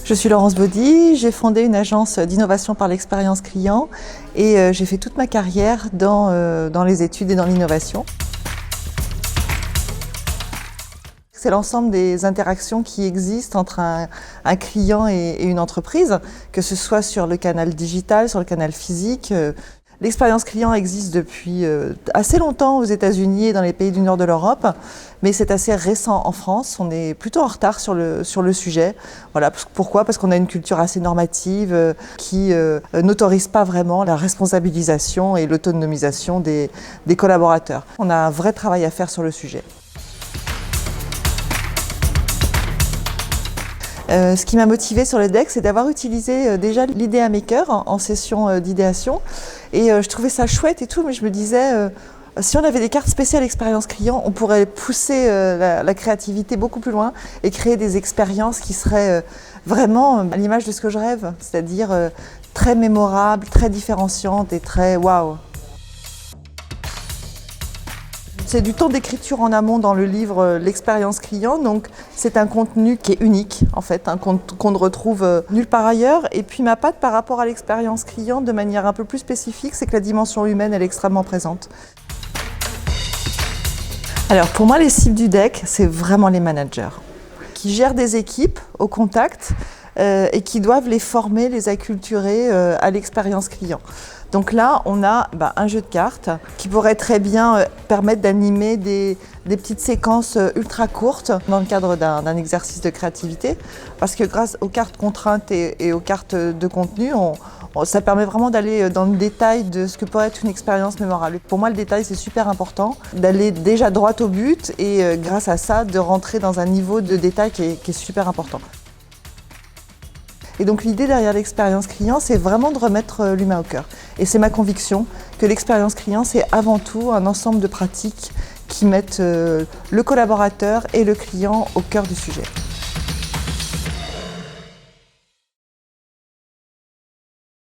Je suis Laurence Baudy, j'ai fondé une agence d'innovation par l'expérience client et j'ai fait toute ma carrière dans les études et dans l'innovation. C'est l'ensemble des interactions qui existent entre un client et une entreprise, que ce soit sur le canal digital, sur le canal physique. L'expérience client existe depuis assez longtemps aux États-Unis et dans les pays du nord de l'Europe, mais c'est assez récent en France. On est plutôt en retard sur le sujet. Voilà. Pourquoi ? Parce qu'on a une culture assez normative qui n'autorise pas vraiment la responsabilisation et l'autonomisation des collaborateurs. On a un vrai travail à faire sur le sujet. Ce qui m'a motivée sur le deck, c'est d'avoir utilisé déjà l'Idea Maker en session d'idéation. Et je trouvais ça chouette et tout, mais je me disais, si on avait des cartes spéciales expérience client, on pourrait pousser la créativité beaucoup plus loin et créer des expériences qui seraient vraiment à l'image de ce que je rêve, c'est-à-dire très mémorables, très différenciantes et très waouh. C'est du temps d'écriture en amont dans le livre L'expérience client, donc c'est un contenu qui est unique en fait, qu'on ne retrouve nulle part ailleurs. Et puis ma patte par rapport à l'expérience client de manière un peu plus spécifique, c'est que la dimension humaine elle est extrêmement présente. Alors pour moi les cibles du deck, c'est vraiment les managers qui gèrent des équipes au contact et qui doivent les former, les acculturer à l'expérience client. Donc là, on a un jeu de cartes qui pourrait très bien permettre d'animer des petites séquences ultra courtes dans le cadre d'un exercice de créativité. Parce que grâce aux cartes contraintes et aux cartes de contenu, ça permet vraiment d'aller dans le détail de ce que pourrait être une expérience mémorable. Pour moi, le détail, c'est super important, d'aller déjà droit au but et grâce à ça, de rentrer dans un niveau de détail qui est super important. Et donc l'idée derrière l'expérience client, c'est vraiment de remettre l'humain au cœur. Et c'est ma conviction que l'expérience client, c'est avant tout un ensemble de pratiques qui mettent le collaborateur et le client au cœur du sujet.